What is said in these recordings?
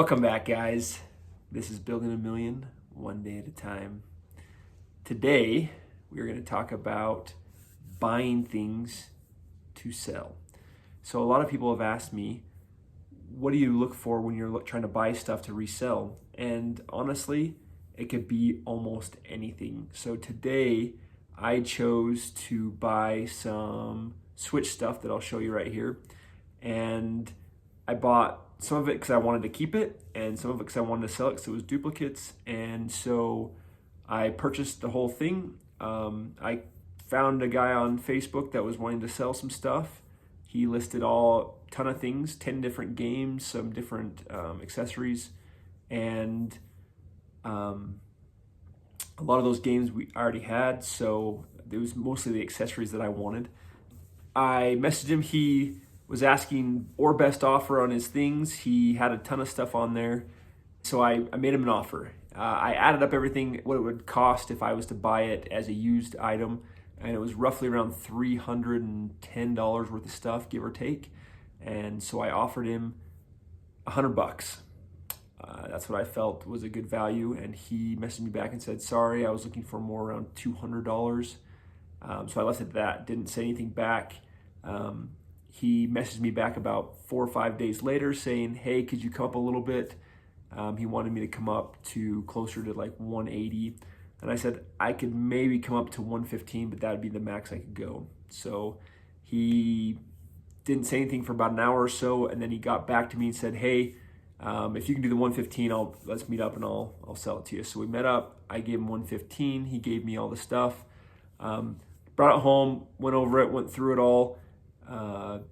Welcome back, guys. This is Building a Million, one day at a time. Today, we are going to talk about buying things to sell. So a lot of people have asked me, what do you look for when you're trying to buy stuff to resell? And honestly, it could be almost anything. So today, I chose to buy some Switch stuff that I'll show you right here. And I bought some of it because I wanted to keep it, and some of it because I wanted to sell it because it was duplicates. And so I purchased the whole thing. I found a guy on Facebook that was wanting to sell some stuff. He listed ton of things, 10 different games, some different accessories, and a lot of those games we already had, so it was mostly the accessories that I wanted. I messaged him. He was asking or best offer on his things. He had a ton of stuff on there. So I made him an offer. I added up everything, what it would cost if I was to buy it as a used item. And it was roughly around $310 worth of stuff, give or take. And so I offered him $100. That's what I felt was a good value. And he messaged me back and said, sorry, I was looking for more around $200. So I left it at that, didn't say anything back. He messaged me back about 4 or 5 days later saying, hey, could you come up a little bit? He wanted me to come up to closer to like 180. And I said, I could maybe come up to 115, but that would be the max I could go. So he didn't say anything for about an hour or so. And then he got back to me and said, hey, if you can do the 115, let's meet up and I'll sell it to you. So we met up, I gave him 115. He gave me all the stuff, brought it home, went over it, went through it all.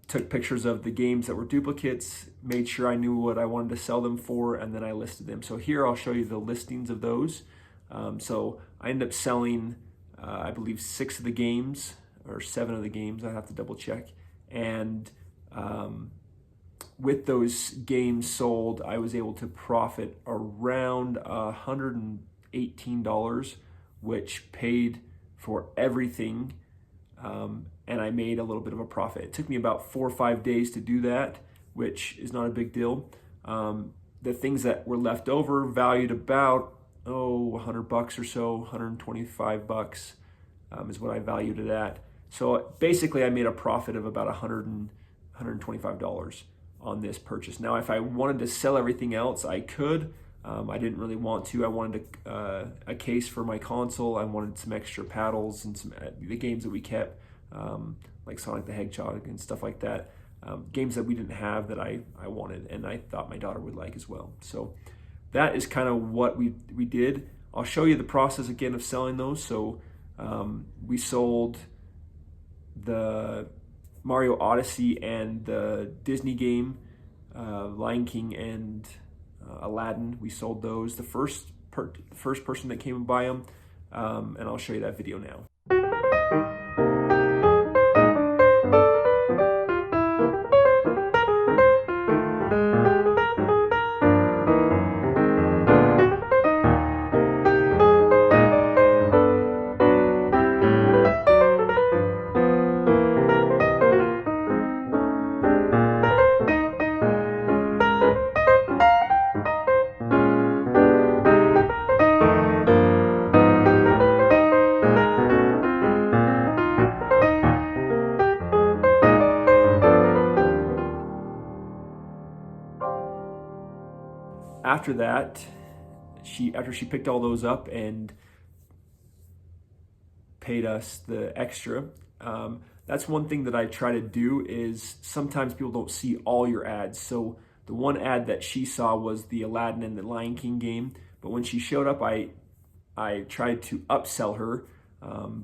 Took pictures of the games that were duplicates, made sure I knew what I wanted to sell them for, and then I listed them. So here I'll show you the listings of those. So I ended up selling, I believe 6 of the games, or 7 of the games, I have to double check. And with those games sold, I was able to profit around $118, which paid for everything. And I made a little bit of a profit. It took me about 4 or 5 days to do that, which is not a big deal. The things that were left over valued about, $100 or so, $125 is what I valued it at. So basically I made a profit of about $125 on this purchase. Now, if I wanted to sell everything else, I could. I didn't really want to. I wanted a case for my console. I wanted some extra paddles and some the games that we kept, like Sonic the Hedgehog and stuff like that. Games that we didn't have that I wanted and I thought my daughter would like as well. So that is kind of what we did. I'll show you the process again of selling those. So we sold the Mario Odyssey and the Disney game, Lion King and Aladdin. We sold those. The first person that came and buy them, and I'll show you that video now. After that, after she picked all those up and paid us the extra, that's one thing that I try to do is sometimes people don't see all your ads. So the one ad that she saw was the Aladdin and the Lion King game, but when she showed up, I tried to upsell her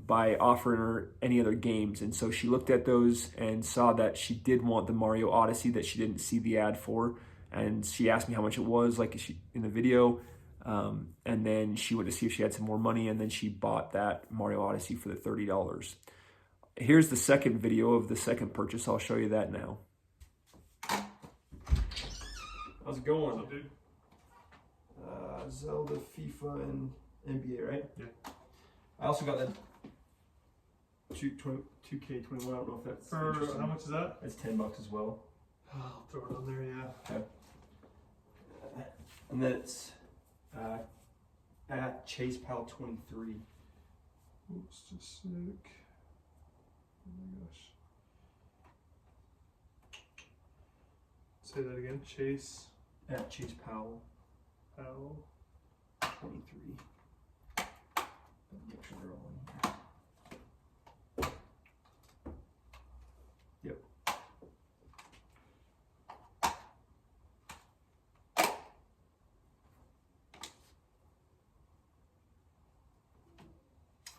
by offering her any other games. And so she looked at those and saw that she did want the Mario Odyssey that she didn't see the ad for. And she asked me how much it was, like in the video. And then she went to see if she had some more money, and then she bought that Mario Odyssey for the $30. Here's the second video of the second purchase. I'll show you that now. How's it going? What's up, dude? Zelda, FIFA, and NBA, right? Yeah. I also got that 2K21. I don't know if that's For how much is that? It's $10 as well. I'll throw it on there, yeah. Okay. And then it's at ChasePal23. Oops, just a sec. Oh my gosh. Say that again. Chase. At ChasePal23. Powell. Make sure they're all in here. Yep.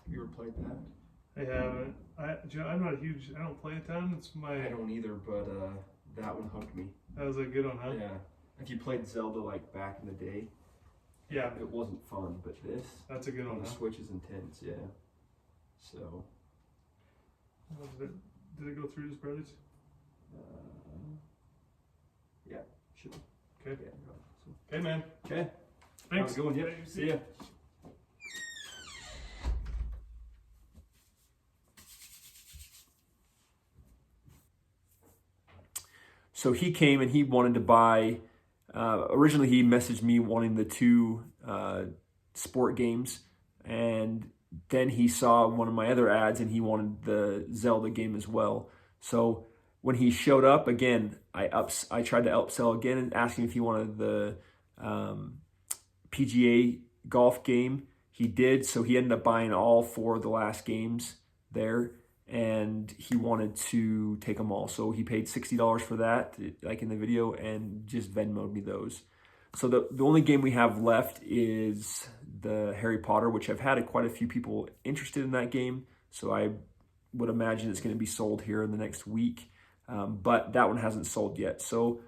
You ever played that? I haven't. I'm not a huge. I don't play a ton. It's my. I don't either, but that one hooked me. That was a good one, huh? Yeah. If you played Zelda like back in the day, Yeah. it wasn't fun, but this That's a good on one, the huh? Switch is intense, yeah. So. Did it go through his brothers? Yeah, should be. Okay. Yeah. Okay, man. Okay. Thanks. Have a good one. Yep. See ya. So he came and he wanted to buy. Originally, he messaged me wanting the two sport games, and then he saw one of my other ads and he wanted the Zelda game as well. So when he showed up again, I tried to upsell again and asking if he wanted the PGA golf game. He did, so he ended up buying all four of the last games there, and he wanted to take them all. So he paid $60 for that, like in the video, and just Venmo'd me those. So the only game we have left is the Harry Potter, which I've had quite a few people interested in that game. So I would imagine it's going to be sold here in the next week. But that one hasn't sold yet. So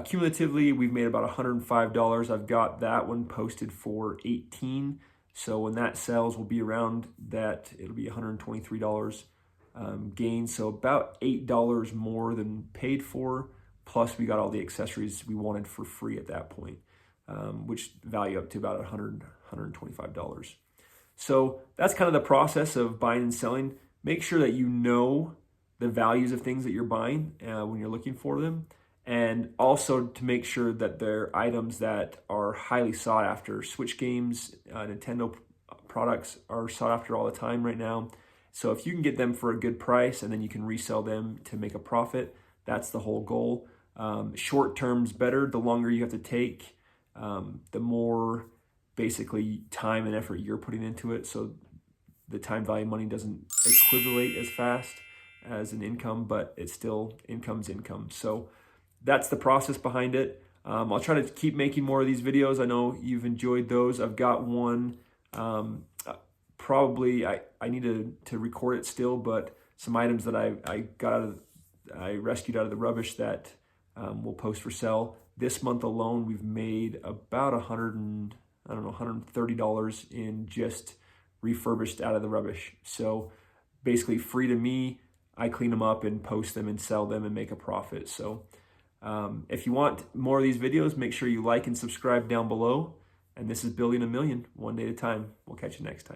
cumulatively, we've made about $105. I've got that one posted for $18. So when that sells, we'll be around that. It'll be $123 gain. So about $8 more than paid for. Plus, we got all the accessories we wanted for free at that point, which value up to about $125. So that's kind of the process of buying and selling. Make sure that you know the values of things that you're buying when you're looking for them, and also to make sure that they're items that are highly sought after. Switch games, Nintendo products are sought after all the time right now. So if you can get them for a good price and then you can resell them to make a profit, that's the whole goal. Short term's better. The longer you have to take, the more basically time and effort you're putting into it. So the time value money doesn't equivalate as fast as an income, but it's still income's income. So that's the process behind it. I'll try to keep making more of these videos. I know you've enjoyed those. I've got one, probably I need to record it still, but some items that I rescued out of the rubbish that we'll post for sale. This month alone, we've made about $130 in just refurbished out of the rubbish. So basically free to me. I clean them up and post them and sell them and make a profit. So if you want more of these videos, make sure you like and subscribe down below. And this is Building a Million, one day at a time. We'll catch you next time.